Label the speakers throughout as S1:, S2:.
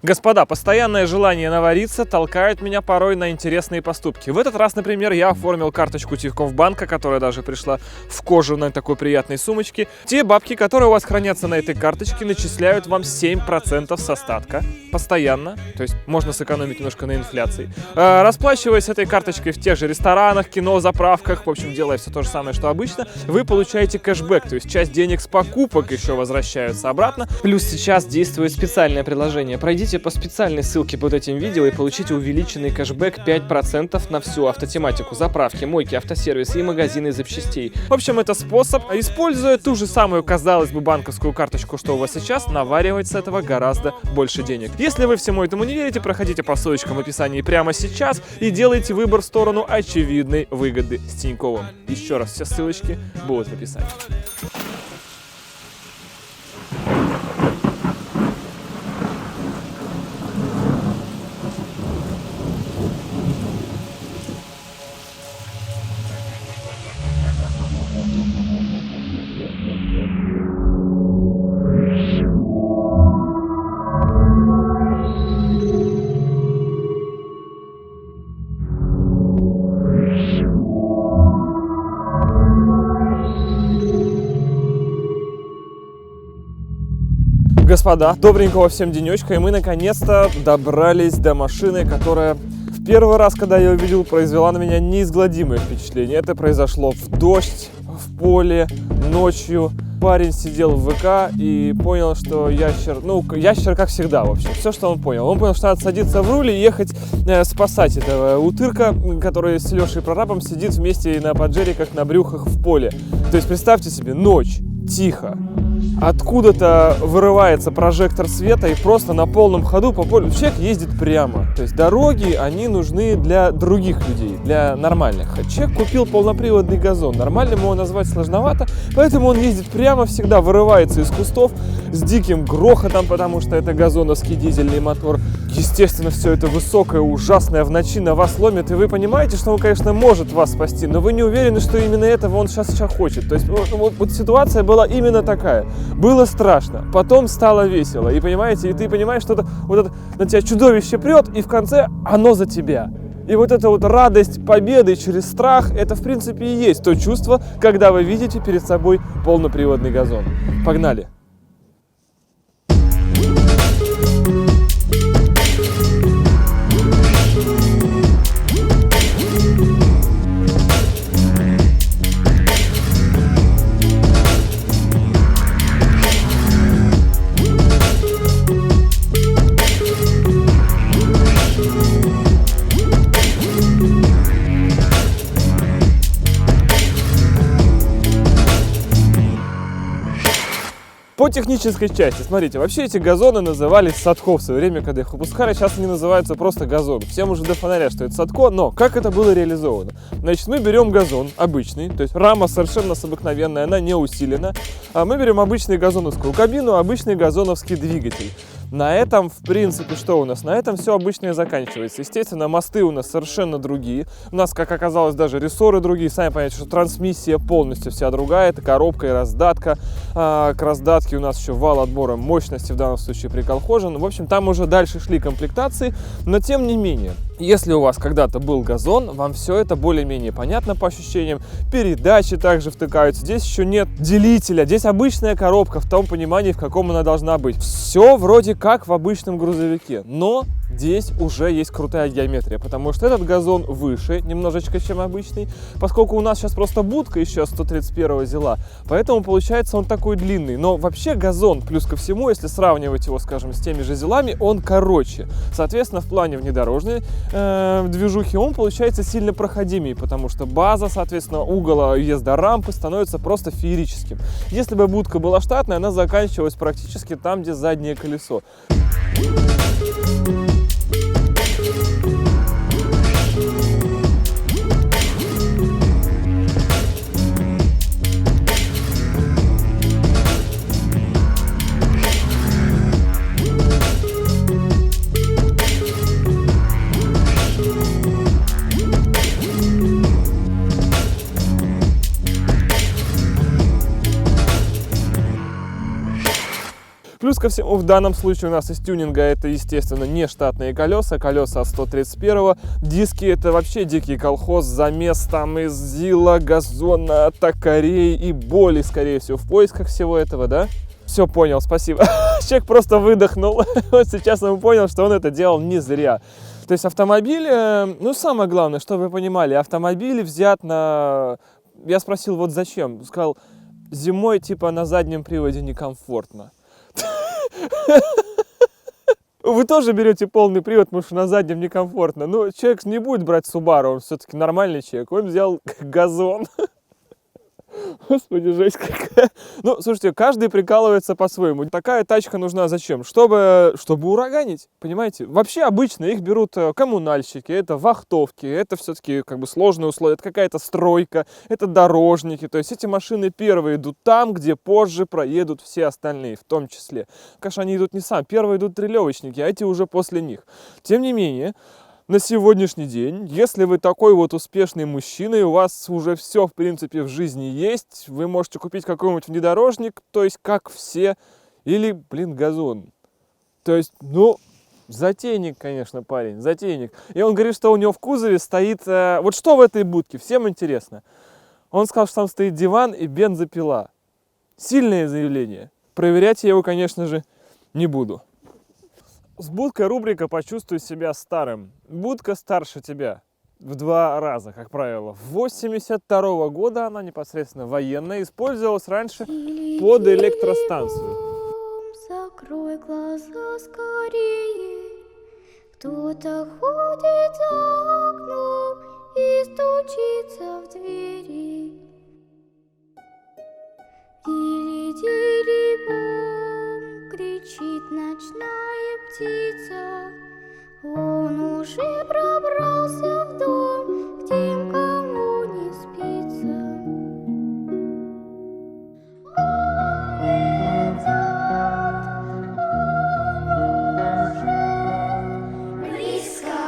S1: Господа, постоянное желание навариться толкает меня порой на интересные поступки. В этот раз, например, я оформил карточку Тинькофф банка, которая даже пришла в кожаной такой приятной сумочке. Те бабки, которые у вас хранятся на этой карточке, начисляют вам 7% с остатка. Постоянно. То есть можно сэкономить немножко на инфляции. Расплачиваясь этой карточкой в тех же ресторанах, кино, заправках, в общем, делая все то же самое, что обычно, вы получаете кэшбэк. То есть часть денег с покупок еще возвращаются обратно. Плюс сейчас действует специальное предложение. Пройдите по специальной ссылке под этим видео и получите увеличенный кэшбэк 5% на всю автотематику, заправки, мойки, автосервисы и магазины запчастей. В общем, это способ, используя ту же самую, казалось бы, банковскую карточку, что у вас сейчас, наваривать с этого гораздо больше денег. Если вы всему этому не верите, проходите по ссылочкам в описании прямо сейчас и делайте выбор в сторону очевидной выгоды с Тиньковым. Еще раз, все ссылочки будут в описании. Господа, добренького всем денечка, и мы наконец-то добрались до машины, которая в первый раз, когда я увидел, произвела на меня неизгладимое впечатление. Это произошло в дождь, в поле, ночью. Парень сидел в ВК и понял, что ящер как всегда, в общем, все, что он понял. Он понял, что надо садиться в руль и ехать спасать этого утырка, который с Лешей Прорабом сидит вместе на поджериках, на брюхах в поле. То есть представьте себе, ночь, тихо. Откуда-то вырывается прожектор света и просто на полном ходу по полю человек ездит прямо. То есть дороги, они нужны для других людей, для нормальных. Человек купил полноприводный газон, нормальным его назвать сложновато, поэтому он ездит прямо всегда, вырывается из кустов с диким грохотом, потому что это газоновский дизельный мотор. Естественно, все это высокое, ужасное в ночи на вас ломит, и вы понимаете, что он, конечно, может вас спасти, но вы не уверены, что именно этого он сейчас хочет. То есть вот ситуация была именно такая. Было страшно, потом стало весело, и понимаете, и ты понимаешь, что это на тебя чудовище прет, и в конце оно за тебя. И вот эта вот радость победы через страх, это в принципе и есть то чувство, когда вы видите перед собой полноприводный газон. Погнали! По технической части, смотрите, вообще эти газоны назывались садко в свое время, когда их выпускали, сейчас они называются просто газон. Всем уже до фонаря, что это садко, но как это было реализовано? Значит, мы берем газон обычный, то есть рама совершенно обыкновенная, она не усилена, а мы берем обычную газоновскую кабину, обычный газоновский двигатель. На этом, в принципе, что у нас? На этом все обычно и заканчивается. Естественно, мосты у нас совершенно другие. У нас, как оказалось, даже рессоры другие. Сами понимаете, что трансмиссия полностью вся другая. Это коробка и раздатка. К раздатке у нас еще вал отбора мощности, в данном случае приколхожен. В общем, там уже дальше шли комплектации. Но, тем не менее, если у вас когда-то был газон, вам все это более-менее понятно по ощущениям. Передачи также втыкаются. Здесь еще нет делителя. Здесь обычная коробка в том понимании, в каком она должна быть. Все вроде как в обычном грузовике, но здесь уже есть крутая геометрия, потому что этот газон выше немножечко, чем обычный, поскольку у нас сейчас просто будка еще 131 зила, поэтому получается он такой длинный. Но вообще газон, плюс ко всему, если сравнивать его, скажем, с теми же зилами, он короче. Соответственно, в плане внедорожной движухи он получается сильно проходимее, потому что база, соответственно, угол въезда рампы становится просто феерическим. Если бы будка была штатная, она заканчивалась практически там, где заднее колесо. Плюс ко всему, в данном случае у нас из тюнинга это, естественно, не штатные колеса, колеса от 131-го. Диски это вообще дикий колхоз, замес там из зила, газона, токарей и боли, скорее всего, в поисках всего этого, да? Все понял, спасибо. Человек просто выдохнул. Вот сейчас он понял, что он это делал не зря. То есть автомобиль, ну самое главное, чтобы вы понимали, автомобиль взят на... Я спросил, вот зачем? Сказал, зимой типа на заднем приводе некомфортно. Вы тоже берете полный привод, потому что на заднем некомфортно. Но человек не будет брать Subaru, он все-таки нормальный человек. Он взял газон. Господи, жесть какая. Ну, слушайте, каждый прикалывается по-своему. Такая тачка нужна зачем? Чтобы ураганить, понимаете? Вообще обычно их берут коммунальщики, это вахтовки, это все-таки как бы сложные условия, это какая-то стройка, это дорожники. То есть эти машины первые идут там, где позже проедут все остальные, в том числе. Конечно, они идут не сами, первые идут трелевочники, а эти уже после них. Тем не менее, на сегодняшний день, если вы такой вот успешный мужчина, и у вас уже все, в принципе, в жизни есть, вы можете купить какой-нибудь внедорожник, то есть как все, или, блин, газон. То есть, ну, затейник, конечно, парень, затейник. И он говорит, что у него в кузове стоит... вот что в этой будке? Всем интересно. Он сказал, что там стоит диван и бензопила. Сильное заявление. Проверять я его, конечно же, не буду. С будкой рубрика «Почувствуй себя старым». Будка старше тебя в 2 раза, как правило. В 82-го года она непосредственно военная, использовалась раньше под электростанцию.
S2: Закрой глаза скорее, кто-то ходит за окном и стучится в двери. Дили-дили-бом, кричит ночная птица. Он уже пробрался в дом, к тем, кому не спится. Он идет, он уже близко.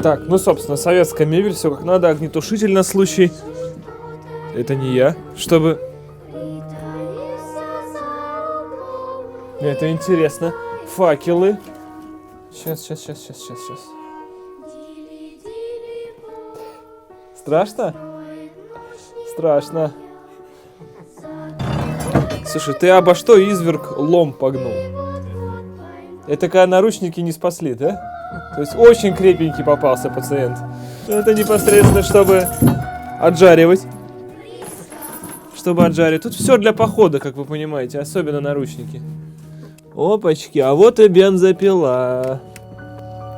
S1: Так, ну, собственно, советская мебель, все как надо, огнетушитель на случай. Это не я, чтобы... Это интересно. Факелы. Сейчас. Страшно? Страшно. Слушай, ты обо что изверг лом погнул? Это когда наручники не спасли, да? То есть очень крепенький попался пациент. Это непосредственно, чтобы отжаривать. Чтобы отжаривать. Тут все для похода, как вы понимаете, особенно наручники. Опачки, а вот и бензопила.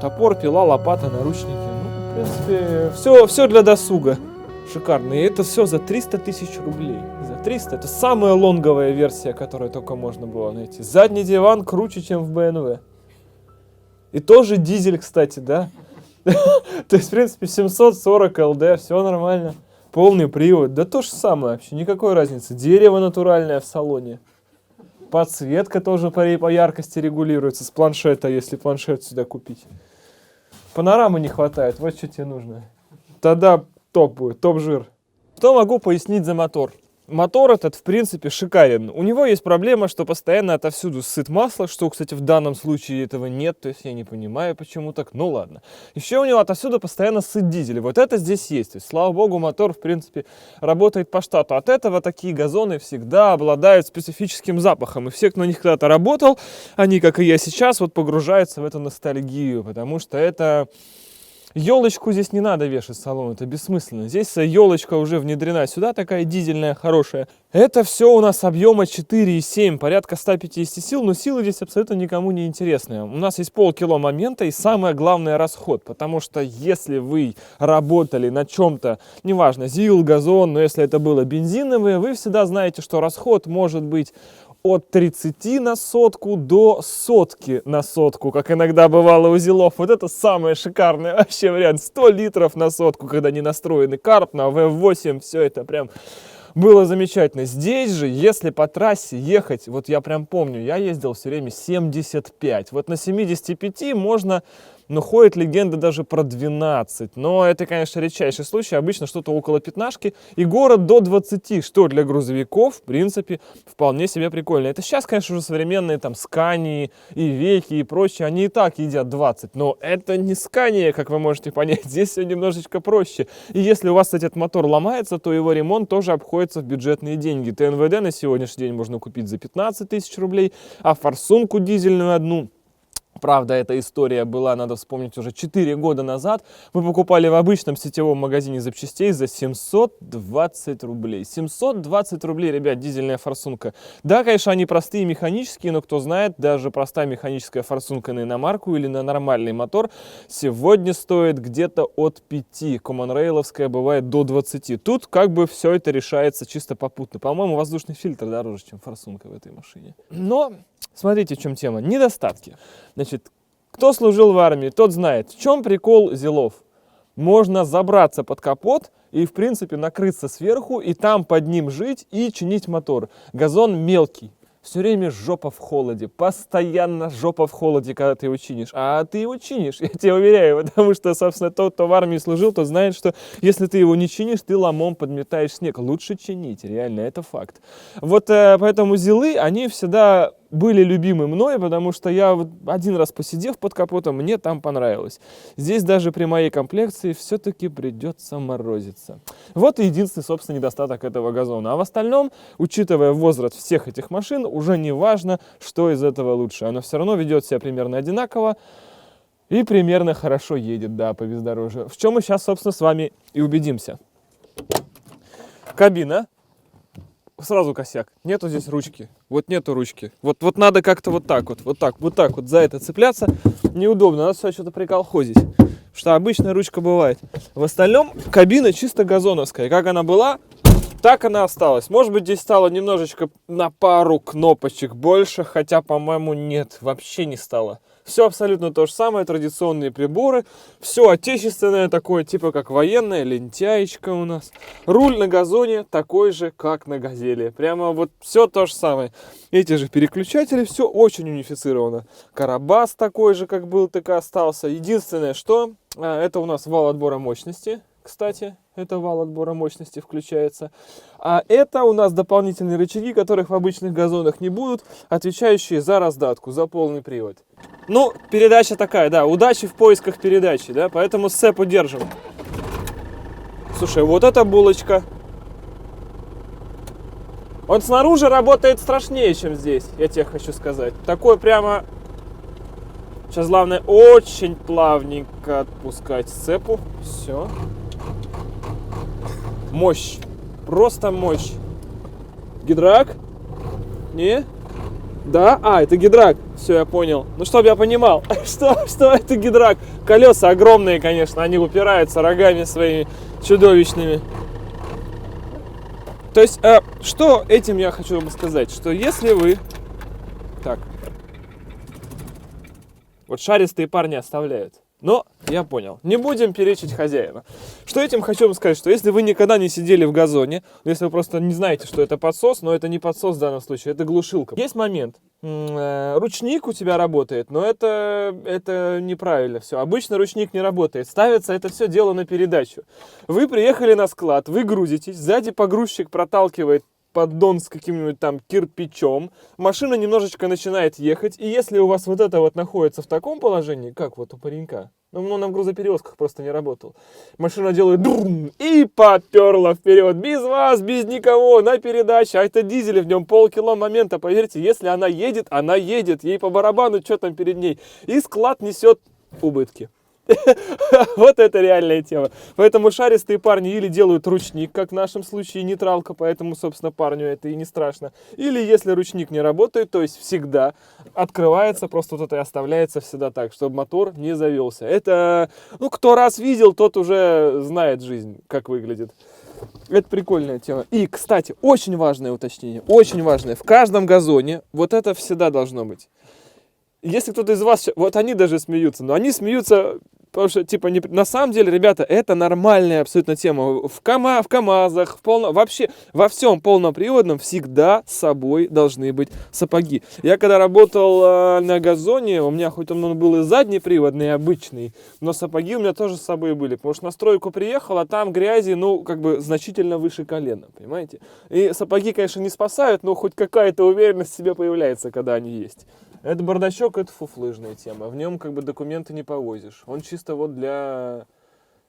S1: Топор, пила, лопата, наручники. Ну, в принципе, все для досуга. Шикарно. И это все за 300 тысяч рублей. За 300. Это самая лонговая версия, которую только можно было найти. Задний диван круче, чем в BMW. И тоже дизель, кстати, да? То есть, в принципе, 740 ЛД, все нормально. Полный привод. Да то же самое вообще, никакой разницы. Дерево натуральное в салоне. Подсветка тоже по яркости регулируется с планшета, если планшет сюда купить. Панорамы не хватает, вот что тебе нужно. Тогда топ будет, топ-жир. Что могу пояснить за мотор? Мотор этот, в принципе, шикарен. У него есть проблема, что постоянно отовсюду ссыт масло, что, кстати, в данном случае этого нет, то есть я не понимаю, почему так, ну ладно. Еще у него отовсюду постоянно ссыт дизель, вот это здесь есть, то есть, слава богу, мотор, в принципе, работает по штату. От этого такие газоны всегда обладают специфическим запахом, и все, кто на них когда-то работал, они, как и я сейчас, вот погружаются в эту ностальгию, потому что это... Елочку здесь не надо вешать в салон, это бессмысленно. Здесь елочка уже внедрена сюда, такая дизельная, хорошая. Это все у нас объема 4,7, порядка 150 сил, но силы здесь абсолютно никому не интересны. У нас есть полкило момента и самое главное расход, потому что если вы работали на чем-то, неважно, ЗИЛ, газон, но если это было бензиновое, вы всегда знаете, что расход может быть от 30 на сотку до сотки на сотку, как иногда бывало у ЗИЛов. Вот это самый шикарный вообще вариант. 100 литров на сотку, когда не настроенный карп на V8, все это прям было замечательно. Здесь же, если по трассе ехать, вот я прям помню, я ездил все время 75. Вот на 75 можно, но ходит легенда даже про 12. Но это, конечно, редчайший случай. Обычно что-то около 15 и город до 20, что для грузовиков, в принципе, вполне себе прикольно. Это сейчас, конечно, уже современные там Скании и Веки и прочие, они и так едят 20. Но это не Скания, как вы можете понять. Здесь все немножечко проще. И если у вас, кстати, этот мотор ломается, то его ремонт тоже обходится в бюджетные деньги. ТНВД на сегодняшний день можно купить за 15 тысяч рублей, а форсунку дизельную одну... Правда, эта история была, надо вспомнить, уже 4 года назад. Мы покупали в обычном сетевом магазине запчастей за 720 рублей. 720 рублей, ребят, дизельная форсунка. Да, конечно, они простые механические, но кто знает, даже простая механическая форсунка на иномарку или на нормальный мотор сегодня стоит где-то от 5. Коммонрейловская бывает до 20. Тут как бы все это решается чисто попутно. По-моему, воздушный фильтр дороже, чем форсунка в этой машине. Но... Смотрите, в чем тема. Недостатки. Значит, кто служил в армии, тот знает, в чем прикол зилов. Можно забраться под капот и, в принципе, накрыться сверху, и там под ним жить и чинить мотор. Газон мелкий. Все время жопа в холоде, постоянно жопа в холоде, когда ты его чинишь. А ты его чинишь, я тебе уверяю, потому что, собственно, тот, кто в армии служил, тот знает, что если ты его не чинишь, ты ломом подметаешь снег. Лучше чинить, реально, это факт. Вот поэтому зилы, они всегда были любимы мной, потому что я вот один раз посидев под капотом, мне там понравилось. Здесь даже при моей комплекции все-таки придется морозиться. Вот и единственный, собственно, недостаток этого газона. А в остальном, учитывая возраст всех этих машин, уже не важно, что из этого лучше. Оно все равно ведет себя примерно одинаково и примерно хорошо едет, да, по бездорожью. В чем мы сейчас, собственно, с вами и убедимся. Кабина. Сразу косяк. Нету здесь ручки. Вот нету ручки. Вот надо как-то вот так вот за это цепляться. Неудобно. Надо сюда что-то приколхозить. Что обычная ручка бывает. В остальном кабина чисто газоновская. Как она была, так она осталась. Может быть, здесь стало немножечко на пару кнопочек больше. Хотя, по-моему, нет. Вообще не стало. Все абсолютно то же самое, традиционные приборы, все отечественное такое, типа как военная лентяечка у нас. Руль на газоне такой же, как на Газели. Прямо вот все то же самое. Эти же переключатели, все очень унифицировано. Карабас такой же, как был, так и остался. Единственное, что это у нас вал отбора мощности. Кстати, это вал отбора мощности включается. А это у нас дополнительные рычаги, которых в обычных газонах не будут, отвечающие за раздатку, за полный привод. Ну, передача такая, да, удачи в поисках передачи, да, поэтому сцепу держим. Слушай, вот эта булочка. Он снаружи работает страшнее, чем здесь, я тебе хочу сказать. Такой прямо... Сейчас главное очень плавненько отпускать сцепу. Все. Мощь. Просто мощь. Гидрак? Не? Да? А, это гидрак. Все, я понял. Ну, чтобы я понимал, что это гидрак. Колеса огромные, конечно. Они упираются рогами своими чудовищными. То есть, что этим я хочу вам сказать? Что если вы... Так. Вот шаристые парни оставляют. Но я понял. Не будем перечить хозяина. Что этим хочу вам сказать, что если вы никогда не сидели в газоне, если вы просто не знаете, что это подсос, но это не подсос в данном случае, это глушилка. Есть момент. Ручник у тебя работает, но это неправильно все. Обычно ручник не работает. Ставится это все дело на передачу. Вы приехали на склад, вы грузитесь, сзади погрузчик проталкивает поддон с каким-нибудь там кирпичом, машина немножечко начинает ехать, и если у вас вот это вот находится в таком положении, как вот у паренька, ну, на грузоперевозках просто не работал, машина делает дум и поперла вперед, без вас, без никого, на передаче, а это дизель, в нем полкило момента, поверьте, если она едет, ей по барабану, что там перед ней, и склад несет убытки. Вот это реальная тема. Поэтому шаристые парни или делают ручник, как в нашем случае нейтралка, поэтому, собственно, парню это и не страшно. Или если ручник не работает, то есть всегда открывается, просто вот это и оставляется всегда так, чтобы мотор не завелся. Это, ну, кто раз видел, тот уже знает жизнь, как выглядит. Это прикольная тема. И, кстати, очень важное уточнение, очень важное. В каждом газоне вот это всегда должно быть. Если кто-то из вас, вот они даже смеются, но они смеются Потому что, типа, на самом деле, ребята, это нормальная абсолютно тема. В КамАЗах, вообще во всем полноприводном всегда с собой должны быть сапоги. Я когда работал на газоне, у меня хоть он был и заднеприводный, и обычный, но сапоги у меня тоже с собой были. Потому что на стройку приехал, а там грязи, ну, как бы значительно выше колена, понимаете? И сапоги, конечно, не спасают, но хоть какая-то уверенность в себе появляется, когда они есть. Это бардачок, это фуфлыжная тема. В нем как бы документы не повозишь. Он чисто вот для,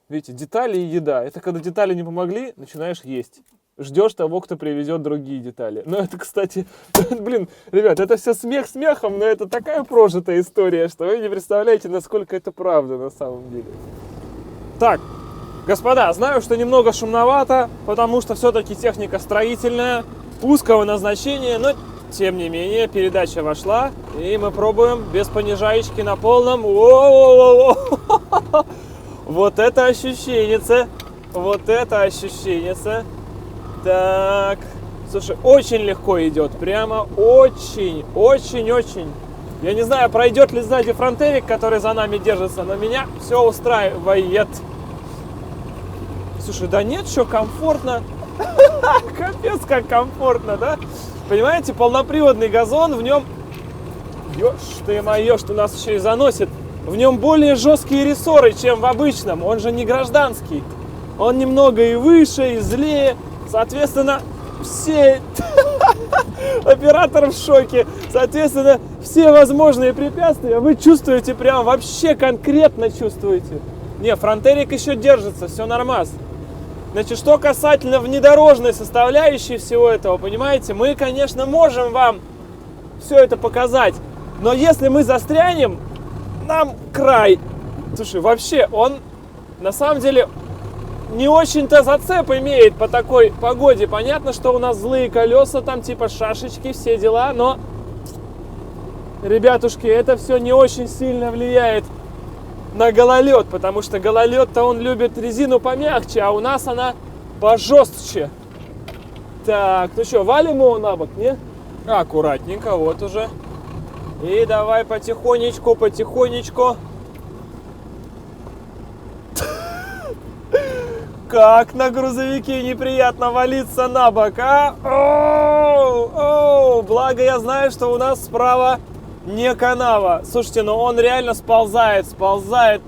S1: видите, детали и еда. Это когда детали не помогли, начинаешь есть. Ждешь того, кто привезет другие детали. Но это, кстати, блин, ребят, это все смех смехом, но это такая прожитая история, что вы не представляете, насколько это правда на самом деле. Так, господа, знаю, что немного шумновато, потому что все-таки техника строительная, узкого назначения, но... Тем не менее, передача вошла, и мы пробуем без понижаечки на полном. Вот это ощущенница. Вот это ощущенница. Так. Слушай, очень легко идет. Прямо очень. Я не знаю, пройдет ли сзади фронтерик, который за нами держится, но меня все устраивает. Слушай, да нет, что комфортно. Капец, как комфортно, да? Понимаете, полноприводный газон, в нем, ешь ты моё, что нас еще и заносит, в нем более жесткие рессоры, чем в обычном, он же не гражданский, он немного и выше, и злее, соответственно, все, оператор в шоке, соответственно, все возможные препятствия вы чувствуете прям, вообще конкретно чувствуете. Не, фронтерик еще держится, все нормас. Значит, что касательно внедорожной составляющей всего этого, понимаете, мы, конечно, можем вам все это показать, но если мы застрянем, нам край. Слушай, вообще, он на самом деле не очень-то зацеп имеет по такой погоде. Понятно, что у нас злые колеса, там типа шашечки, все дела, но, ребятушки, это все не очень сильно влияет на гололед, потому что гололед-то он любит резину помягче, а у нас она пожестче. Так, ну что, валим его на бок, не? Аккуратненько, вот уже. И давай потихонечку. Как на грузовике неприятно валиться на бок, а? Оу, благо я знаю, что у нас справа не канава. Слушайте, ну он реально сползает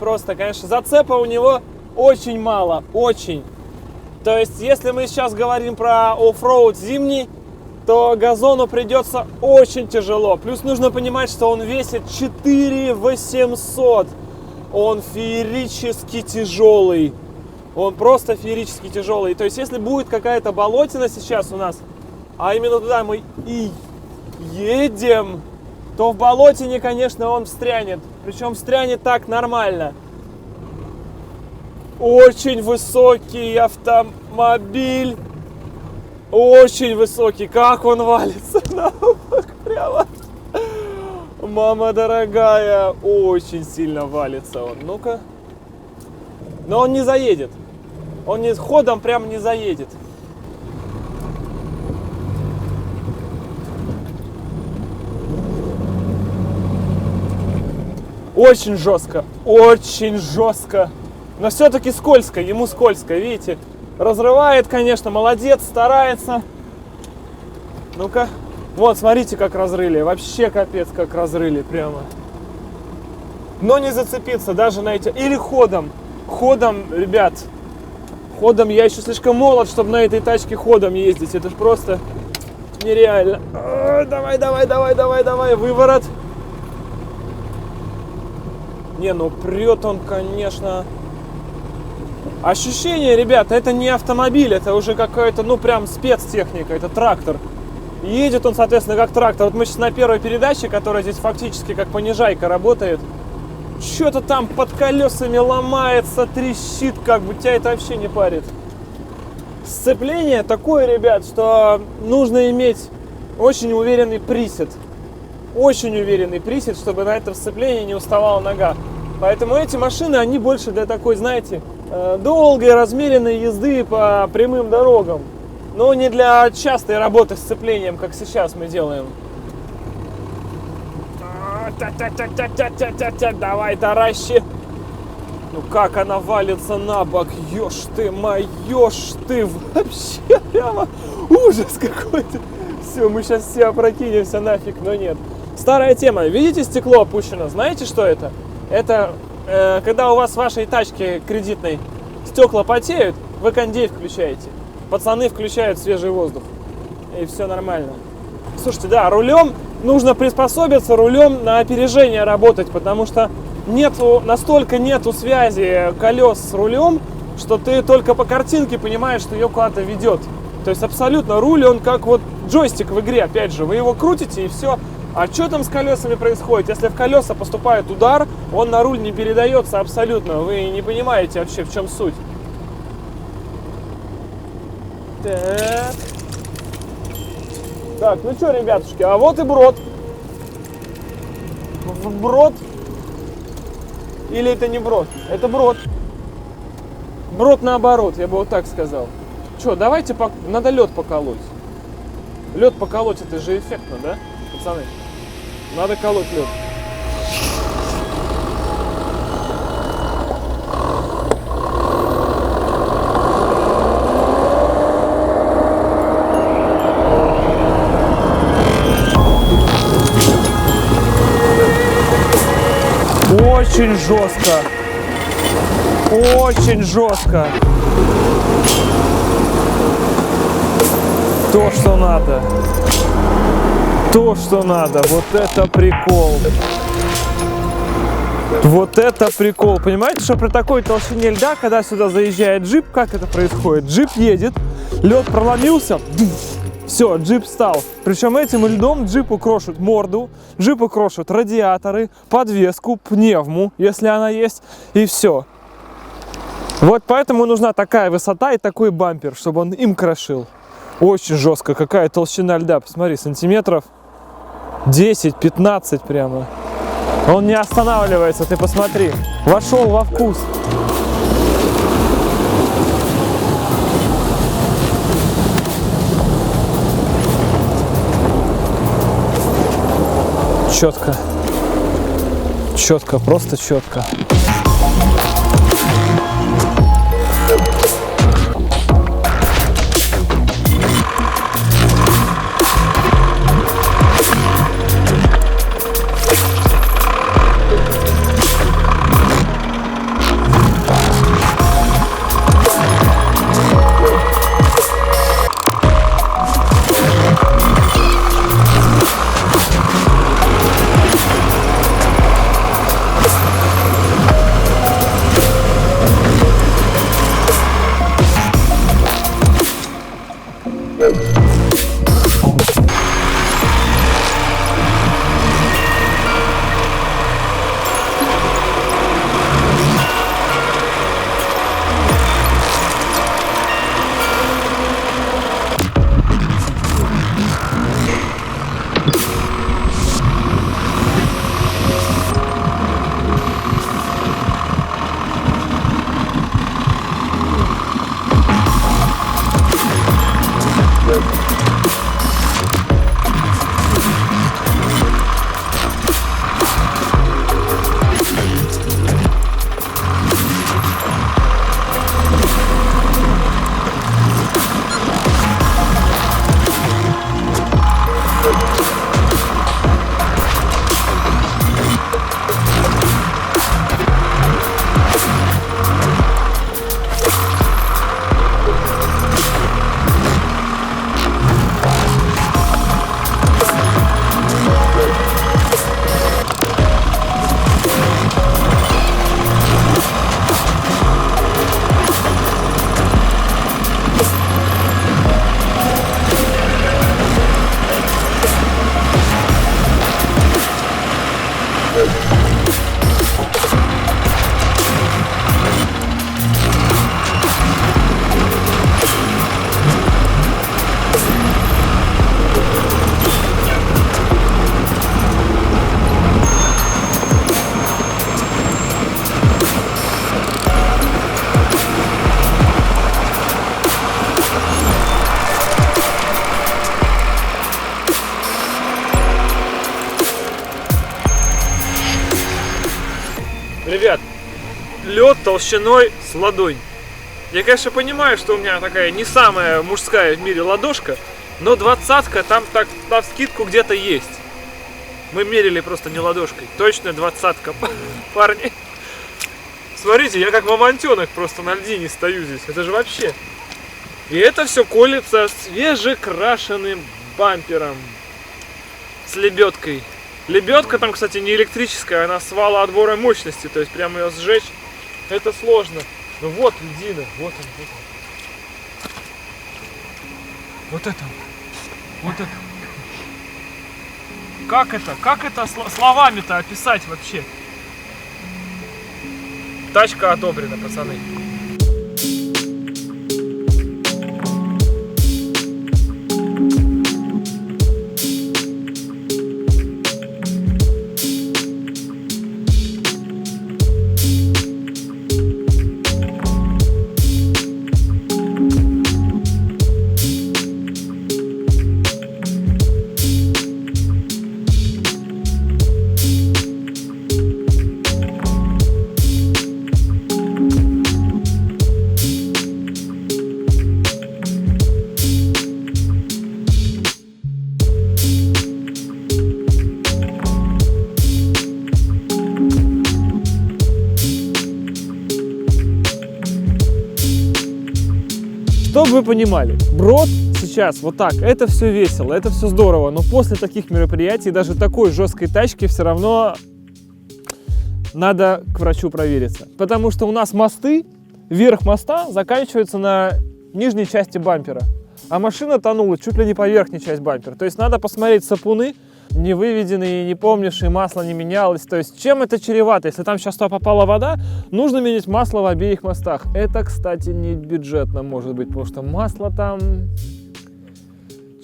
S1: просто. Конечно, зацепа у него очень мало, очень. То есть, если мы сейчас говорим про оффроуд зимний, то газону придется очень тяжело. Плюс нужно понимать, что он весит 4800. Он феерически тяжелый. Он просто феерически тяжелый. То есть, если будет какая-то болотина сейчас у нас, а именно туда мы и едем, то в болотине, конечно, он встрянет. Причем встрянет так нормально. Очень высокий автомобиль. Очень высокий. Как он валится на бок прямо. Мама дорогая. Очень сильно валится он. Ну-ка. Но он не заедет. Он ходом прям не заедет. Очень жестко, но все-таки скользко, ему скользко, видите, разрывает, конечно, молодец, старается. Ну-ка, вот, смотрите, как разрыли, вообще капец, как разрыли прямо. Но не зацепиться даже на эти, или ходом, ребят, ходом я еще слишком молод, чтобы на этой тачке ходом ездить, это же просто нереально. Давай, выворот. Не, ну прет он, конечно. Ощущение, ребята, это не автомобиль, это уже какая-то, ну прям спецтехника, это трактор. Едет он, соответственно, как трактор. Вот мы сейчас на первой передаче, которая здесь фактически как понижайка работает. Что-то там под колесами ломается, трещит, как бы тебя это вообще не парит. Сцепление такое, ребят, что нужно иметь очень уверенный присед. Очень уверенный присед, чтобы на этом сцеплении не уставала нога. Поэтому эти машины, они больше для такой, знаете, долгой, размеренной езды по прямым дорогам. Но не для частой работы с сцеплением, как сейчас мы делаем. Давай, таращи. Ну как она валится на бок, ешь ты, вообще прямо ужас какой-то. Все, мы сейчас все опрокинемся нафиг, но нет. Старая тема, видите, стекло опущено, знаете, что это? Это когда у вас в вашей тачке кредитной стекла потеют, вы кондей включаете. Пацаны включают свежий воздух, и все нормально. Слушайте, да, рулем нужно приспособиться, рулем на опережение работать, потому что настолько нету связи колес с рулем, что ты только по картинке понимаешь, что ее куда-то ведет. То есть абсолютно руль, он как вот джойстик в игре, опять же, вы его крутите и все. А что там с колесами происходит? Если в колеса поступает удар, он на руль не передается абсолютно. Вы не понимаете вообще, в чем суть. Так, ну что, ребятушки, а вот и брод. Брод? Или это не брод? Это брод. Брод наоборот, я бы вот так сказал. Что, давайте, надо лед поколоть. Лед поколоть, это же эффектно, да, пацаны? Надо колоть лед. Очень жестко. Очень жестко. То, что надо. То, что надо. Вот это прикол. Вот это прикол. Понимаете, что при такой толщине льда, когда сюда заезжает джип, как это происходит? Джип едет, лед проломился, все, джип встал. Причем этим льдом джипу крошут морду, джипу крошут радиаторы, подвеску, пневму, если она есть, и все. Вот поэтому нужна такая высота и такой бампер, чтобы он им крошил. Очень жестко. Какая толщина льда, посмотри, сантиметров 10-15 прямо. Он не останавливается, ты посмотри. Вошел во вкус. Четко. Четко, просто четко. Ребят, лед толщиной с ладонь. Я, конечно, понимаю, что у меня такая не самая мужская в мире ладошка, но 20-ка там так на вскидку где-то есть. Мы мерили просто не ладошкой. Точно 20-ка, парни. Смотрите, я как мамонтенок просто на льдине стою здесь. Это же вообще. И это все колется свежекрашенным бампером. С лебедкой. Лебедка там, кстати, не электрическая, она с вала отбора мощности. То есть прям ее сжечь, это сложно. Ну вот льдина, вот он, вот он. Вот это. Вот это. Как это словами-то описать вообще? Тачка одобрена, пацаны. Чтобы вы понимали, брод сейчас вот так, это все весело, это все здорово, но после таких мероприятий, даже такой жесткой тачки, все равно надо к врачу провериться. Потому что у нас мосты, верх моста заканчивается на нижней части бампера, а машина тонула чуть ли не по верхней части бампера. То есть надо посмотреть сапуны, не выведенные, не помнишь, и масло не менялось. То есть чем это чревато? Если там сейчас туда попала вода, нужно менять масло в обеих мостах. Это, кстати, не бюджетно может быть, потому что масло там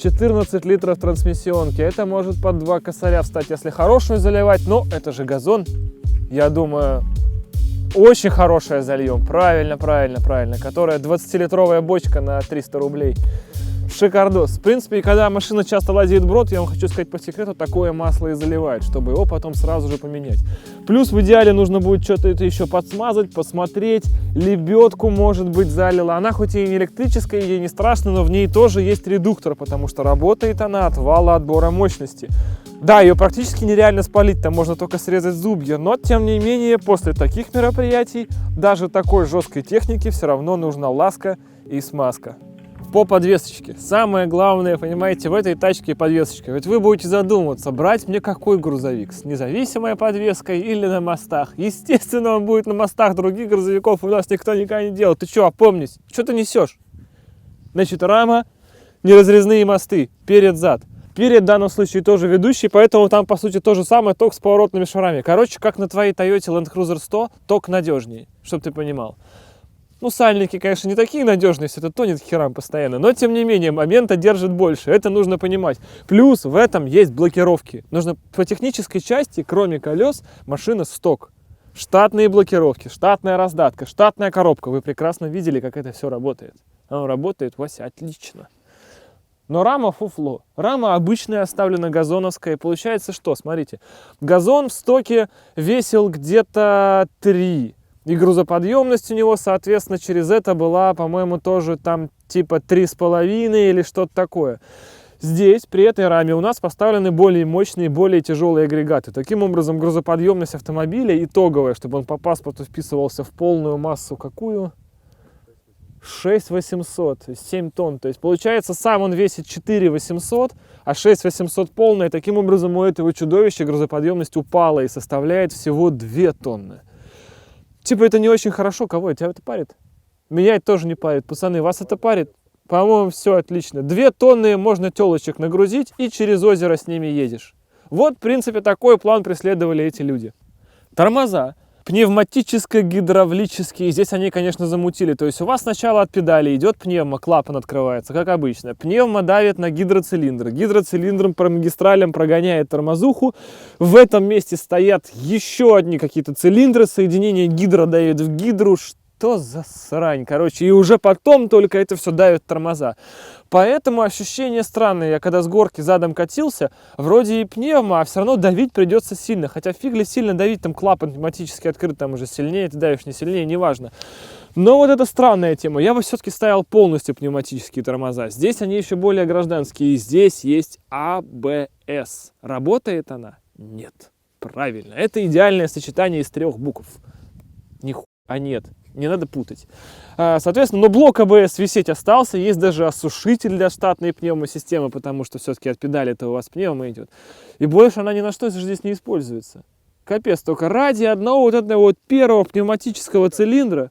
S1: 14 литров трансмиссионки. Это может под 2 косаря встать, если хорошую заливать. Но это же газон. Я думаю, очень хорошая зальем. Правильно. Которая 20-литровая бочка на 300 рублей. Шикардос. В принципе, когда машина часто лазит брод, я вам хочу сказать по секрету, такое масло и заливает, чтобы его потом сразу же поменять. Плюс в идеале нужно будет что-то это еще подсмазать, посмотреть. Лебедку, может быть, залила. Она хоть и не электрическая, ей не страшно, но в ней тоже есть редуктор, потому что работает она от вала отбора мощности. Да, ее практически нереально спалить, там можно только срезать зубья, но тем не менее, после таких мероприятий, даже такой жесткой техники все равно нужна ласка и смазка. По подвесочке. Самое главное, понимаете, в этой тачке подвесочка. Ведь вы будете задумываться, брать мне какой грузовик? С независимой подвеской или на мостах? Естественно, он будет на мостах, других грузовиков у нас никто никогда не делал. Ты что, опомнись? Что ты несешь? Значит, рама, неразрезные мосты, перед-зад. Перед в данном случае тоже ведущий, поэтому там, по сути, то же самое, только с поворотными шарами. Короче, как на твоей Toyota Land Cruiser 100, только надежнее, чтобы ты понимал. Ну, сальники, конечно, не такие надежные, если это тонет к херам постоянно, но, тем не менее, момента держит больше, это нужно понимать. Плюс в этом есть блокировки. Нужно по технической части, кроме колес, машина сток. Штатные блокировки, штатная раздатка, штатная коробка. Вы прекрасно видели, как это все работает. Оно работает, Вася, отлично. Но рама фуфло. Рама обычная, оставлена газоновская. Получается что? Смотрите, газон в стоке весил где-то 3. И грузоподъемность у него, соответственно, через это была, по-моему, тоже там типа 3,5 или что-то такое. Здесь, при этой раме, у нас поставлены более мощные, более тяжелые агрегаты. Таким образом, грузоподъемность автомобиля итоговая, чтобы он по паспорту вписывался в полную массу, какую? 6800, 7 тонн. То есть, получается, сам он весит 4800, а 6800 полная. Таким образом, у этого чудовища грузоподъемность упала и составляет всего 2 тонны. Типа это не очень хорошо, кого? Тебя это парит? Меня это тоже не парит. Пацаны, вас это парит? По-моему, все отлично. 2 тонны можно телочек нагрузить и через озеро с ними едешь. Вот, в принципе, такой план преследовали эти люди. Тормоза. Пневматическо-гидравлические. Здесь они, конечно, замутили. То есть у вас сначала от педали идет пневмо, клапан открывается, как обычно. Пневмо давит на гидроцилиндр. Гидроцилиндром по магистралям прогоняет тормозуху. В этом месте стоят еще одни какие-то цилиндры. Соединение гидро давит в гидру. что за срань, короче, и уже потом только это все давит тормоза. Поэтому ощущение странное, я когда с горки задом катился, вроде и пневма, а все равно давить придется сильно, хотя фиг ли сильно давить, там клапан пневматически открыт, там уже сильнее ты давишь, не сильнее, неважно. Но вот это странная тема, я бы все-таки ставил полностью пневматические тормоза, здесь они еще более гражданские, и здесь есть АБС. Работает она? Нет. Правильно, это идеальное сочетание из 3 букв. Нихуя нет, не надо путать. Соответственно, но блок АБС висеть остался, есть даже осушитель для штатной пневмосистемы, потому что все-таки от педали-то у вас пневма идет. И больше она ни на что здесь не используется. Капец, только ради одного вот этого вот первого пневматического цилиндра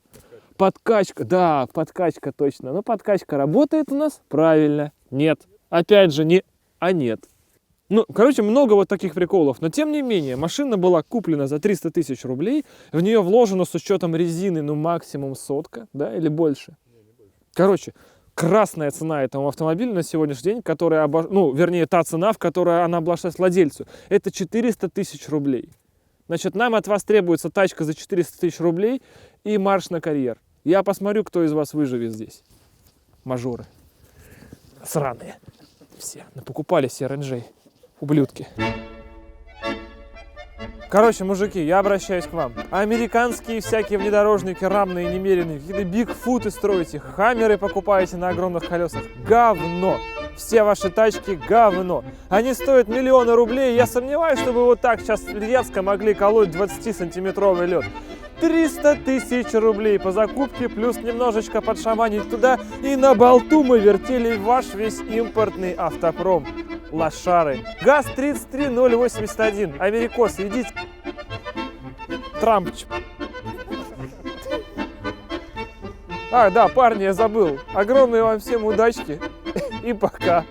S1: подкачка, да, подкачка точно. Но подкачка работает у нас? Правильно, нет. Опять же, нет. Ну, короче, много вот таких приколов. Но, тем не менее, машина была куплена за 300 тысяч рублей. В нее вложено с учетом резины, ну, максимум 100, да, или больше. Короче, красная цена этому автомобилю на сегодняшний день, которая, ну, вернее, та цена, в которой она обошлась владельцу, это 400 тысяч рублей. Значит, нам от вас требуется тачка за 400 тысяч рублей и марш на карьер. Я посмотрю, кто из вас выживет здесь. Мажоры. Сраные. Все. Покупали себе ренджей. Ублюдки. Короче, мужики, я обращаюсь к вам. Американские всякие внедорожники, рамные, немеренные, какие-то бигфуты строите, хаммеры покупаете на огромных колесах. Говно. Все ваши тачки говно. Они стоят миллионы рублей. Я сомневаюсь, что вы вот так сейчас резко могли колоть 20-сантиметровый лед. 300 тысяч рублей по закупке, плюс немножечко подшаманить туда. И на болту мы вертели ваш весь импортный автопром. Лошары. ГАЗ-33081. Америкосы, идите. Трампч. Да, парни, я забыл. Огромной вам всем удачки и пока.